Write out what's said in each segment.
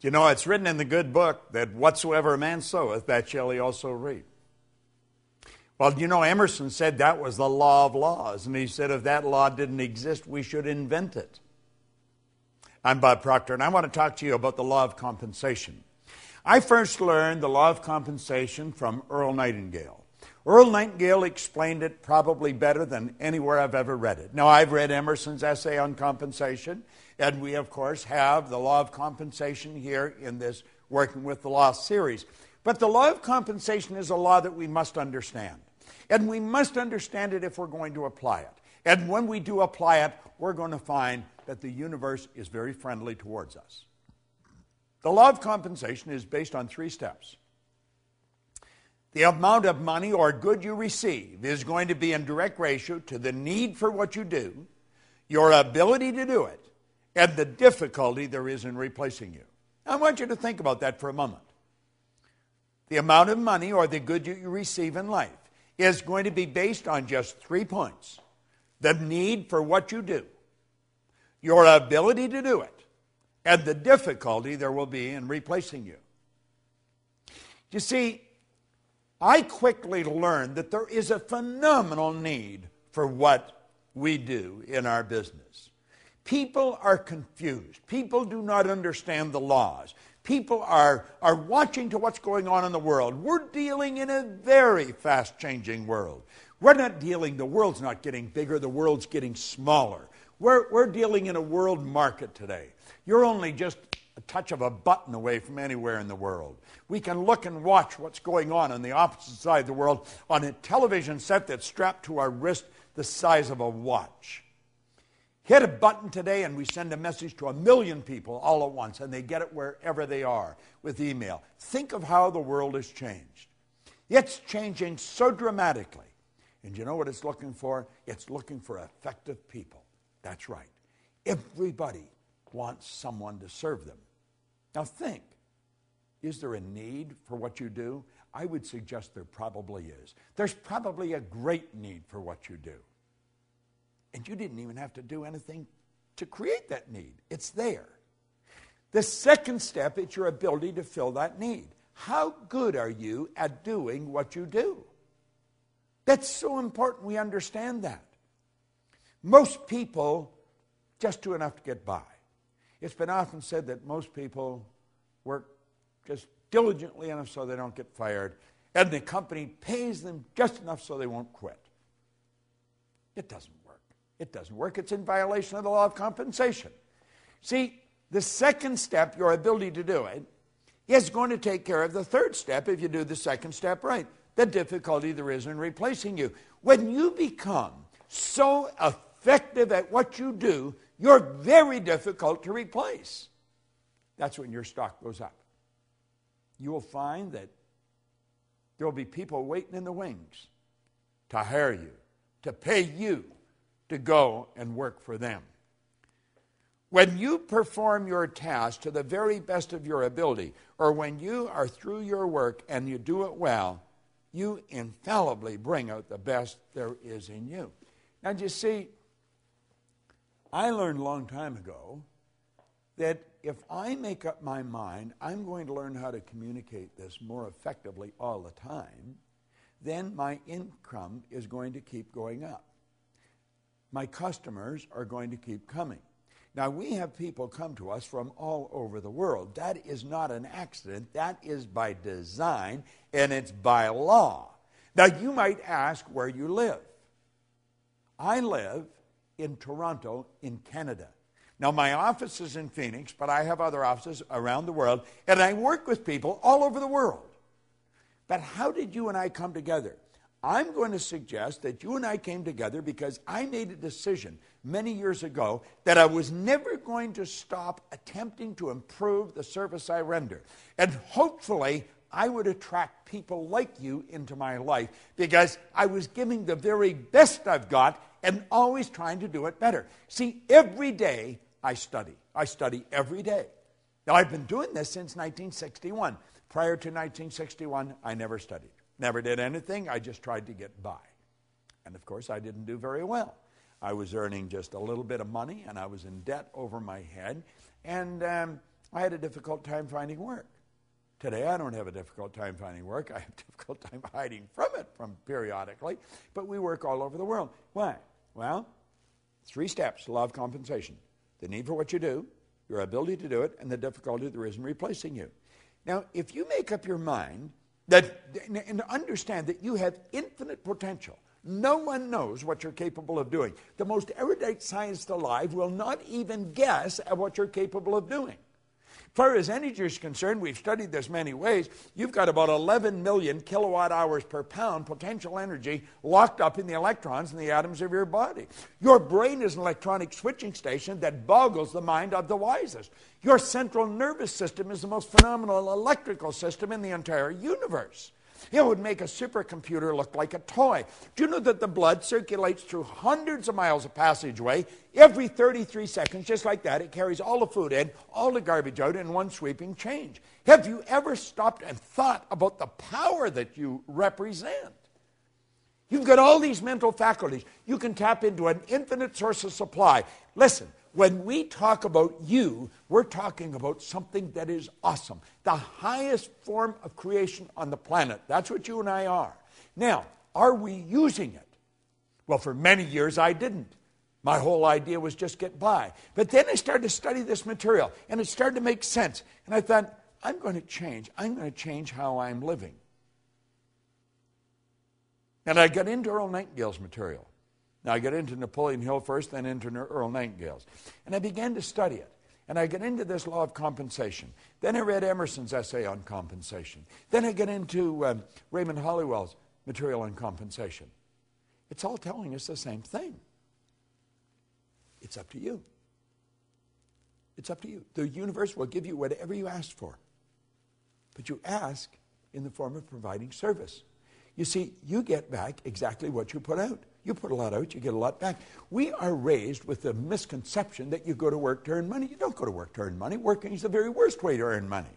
You know, it's written in the good book that whatsoever a man soweth, that shall he also reap. Well, you know, Emerson said that was the law of laws. And he said if that law didn't exist, we should invent it. I'm Bob Proctor, and I want to talk to you about the law of compensation. I first learned the law of compensation from Earl Nightingale. Earl Nightingale explained it probably better than anywhere I've ever read it. Now, I've read Emerson's essay on compensation, and we, of course, have the law of compensation here in this Working with the Law series. But the law of compensation is a law that we must understand. And we must understand it if we're going to apply it. And when we do apply it, we're going to find that the universe is very friendly towards us. The law of compensation is based on 3 steps. The amount of money or good you receive is going to be in direct ratio to the need for what you do, your ability to do it, and the difficulty there is in replacing you. I want you to think about that for a moment. The amount of money or the good you receive in life is going to be based on just 3 points. The need for what you do, your ability to do it, and the difficulty there will be in replacing you. You see, I quickly learned that there is a phenomenal need for what we do in our business. People are confused. People do not understand the laws. People are watching to what's going on in the world. We're dealing in a very fast-changing world. We're not dealing, the world's not getting bigger, the world's getting smaller. We're dealing in a world market today. You're only just a touch of a button away from anywhere in the world. We can look and watch what's going on the opposite side of the world on a television set that's strapped to our wrist the size of a watch. Hit a button today and we send a message to 1 million people all at once, and they get it wherever they are with email. Think of how the world has changed. It's changing so dramatically. And you know what it's looking for? It's looking for effective people. That's right. Everybody wants someone to serve them. Now think, is there a need for what you do? I would suggest there probably is. There's probably a great need for what you do. And you didn't even have to do anything to create that need. It's there. The second step is your ability to fill that need. How good are you at doing what you do? That's so important we understand that. Most people just do enough to get by. It's been often said that most people work just diligently enough so they don't get fired, and the company pays them just enough so they won't quit. It doesn't work. It doesn't work. It's in violation of the law of compensation. See, the second step, your ability to do it, is going to take care of the third step if you do the second step right, the difficulty there is in replacing you. When you become so effective at what you do, you're very difficult to replace. That's when your stock goes up. You will find that there will be people waiting in the wings to hire you, to pay you to go and work for them. When you perform your task to the very best of your ability, or when you are through your work and you do it well, you infallibly bring out the best there is in you. Now, you see, I learned a long time ago that if I make up my mind, I'm going to learn how to communicate this more effectively all the time, then my income is going to keep going up. My customers are going to keep coming. Now, we have people come to us from all over the world. That is not an accident. That is by design, and it's by law. Now, you might ask where you live. I live in Toronto, in Canada. Now, my office is in Phoenix, but I have other offices around the world, and I work with people all over the world. But how did you and I come together? I'm going to suggest that you and I came together because I made a decision many years ago that I was never going to stop attempting to improve the service I render. And hopefully, I would attract people like you into my life because I was giving the very best I've got and always trying to do it better. See, every day I study. I study every day. Now, I've been doing this since 1961. Prior to 1961, I never studied. Never did anything. I just tried to get by. And, of course, I didn't do very well. I was earning just a little bit of money, and I was in debt over my head. And I had a difficult time finding work. Today, I don't have a difficult time finding work. I have a difficult time hiding from it periodically, but we work all over the world. Why? Well, 3 steps, law of compensation. The need for what you do, your ability to do it, and the difficulty there is in replacing you. Now, if you make up your mind that, and understand that you have infinite potential, no one knows what you're capable of doing. The most erudite scientist alive will not even guess at what you're capable of doing. As far as energy is concerned, we've studied this many ways. You've got about 11 million kilowatt hours per pound potential energy locked up in the electrons in the atoms of your body. Your brain is an electronic switching station that boggles the mind of the wisest. Your central nervous system is the most phenomenal electrical system in the entire universe. It would make a supercomputer look like a toy. Do you know that the blood circulates through hundreds of miles of passageway every 33 seconds, just like that? It carries all the food in, all the garbage out in one sweeping change. Have you ever stopped and thought about the power that you represent? You've got all these mental faculties. You can tap into an infinite source of supply. Listen, when we talk about you, we're talking about something that is awesome. The highest form of creation on the planet. That's what you and I are. Now, are we using it? Well, for many years I didn't. My whole idea was just get by. But then I started to study this material, and it started to make sense. And I thought, I'm going to change. I'm going to change how I'm living. And I got into Earl Nightingale's material. Now, I got into Napoleon Hill first, then into Earl Nightingale's. And I began to study it. And I got into this law of compensation. Then I read Emerson's essay on compensation. Then I got into Raymond Hollywell's material on compensation. It's all telling us the same thing. It's up to you. It's up to you. The universe will give you whatever you ask for. But you ask in the form of providing service. You see, you get back exactly what you put out. You put a lot out, you get a lot back. We are raised with the misconception that you go to work to earn money. You don't go to work to earn money. Working is the very worst way to earn money.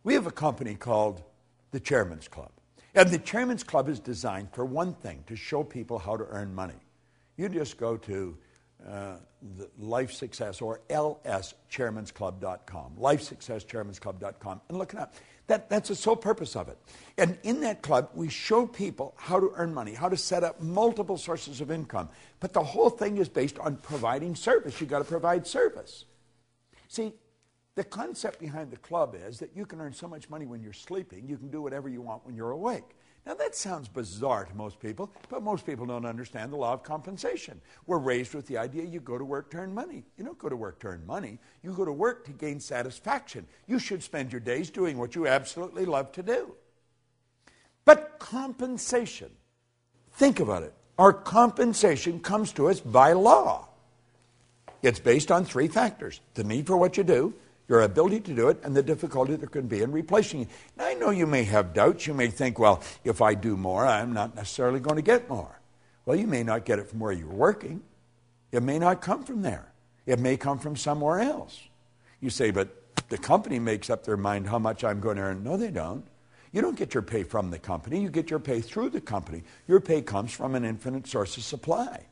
We have a company called the Chairman's Club. And the Chairman's Club is designed for one thing, to show people how to earn money. You just go to the Life Success or lschairmansclub.com, lifesuccesschairmansclub.com, and look it up. That's the sole purpose of it. And in that club, we show people how to earn money, how to set up multiple sources of income. But the whole thing is based on providing service. You've got to provide service. See, the concept behind the club is that you can earn so much money when you're sleeping, you can do whatever you want when you're awake. Now, that sounds bizarre to most people, but most people don't understand the law of compensation. We're raised with the idea you go to work to earn money. You don't go to work to earn money. You go to work to gain satisfaction. You should spend your days doing what you absolutely love to do. But compensation, think about it. Our compensation comes to us by law. It's based on 3 factors: the need for what you do, your ability to do it, and the difficulty there can be in replacing it. Now, I know you may have doubts. You may think, well, if I do more, I'm not necessarily going to get more. Well, you may not get it from where you're working. It may not come from there. It may come from somewhere else. You say, but the company makes up their mind how much I'm going to earn. No, they don't. You don't get your pay from the company. You get your pay through the company. Your pay comes from an infinite source of supply.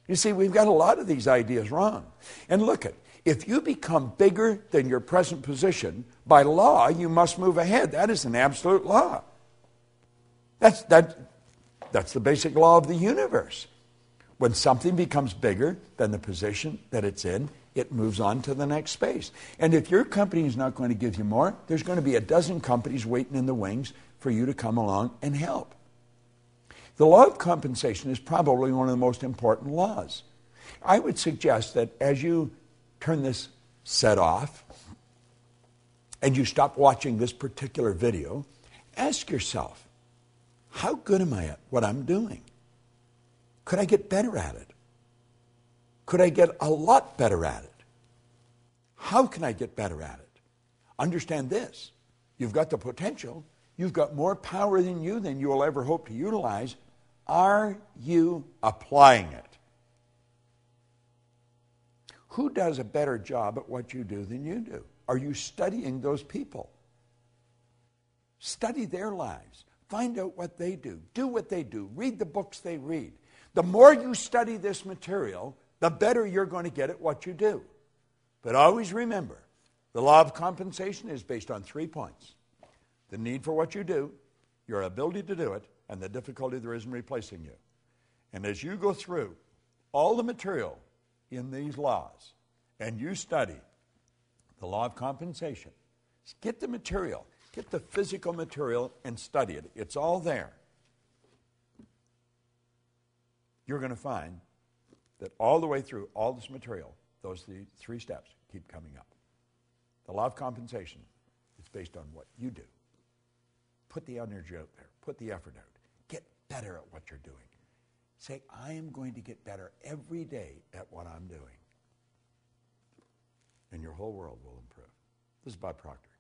You see, we've got a lot of these ideas wrong. And look at, if you become bigger than your present position, by law, you must move ahead. That is an absolute law. That's the basic law of the universe. When something becomes bigger than the position that it's in, it moves on to the next space. And if your company is not going to give you more, there's going to be a dozen companies waiting in the wings for you to come along and help. The law of compensation is probably one of the most important laws. I would suggest that as you turn this set off and you stop watching this particular video, ask yourself, how good am I at what I'm doing? Could I get better at it? Could I get a lot better at it? How can I get better at it? Understand this. You've got the potential. You've got more power than you will ever hope to utilize. Are you applying it? Who does a better job at what you do than you do? Are you studying those people? Study their lives. Find out what they do. Do what they do. Read the books they read. The more you study this material, the better you're going to get at what you do. But always remember, The law of compensation is based on 3 points: the need for what you do, your ability to do it, and the difficulty there is in replacing you. And as you go through all the material in these laws, and you study the law of compensation, get the material, get the physical material and study it. It's all there. You're going to find that all the way through all this material, those 3 steps keep coming up. The law of compensation is based on what you do. Put the energy out there. Put the effort out. Get better at what you're doing. Say, I am going to get better every day at what I'm doing. And your whole world will improve. This is Bob Proctor.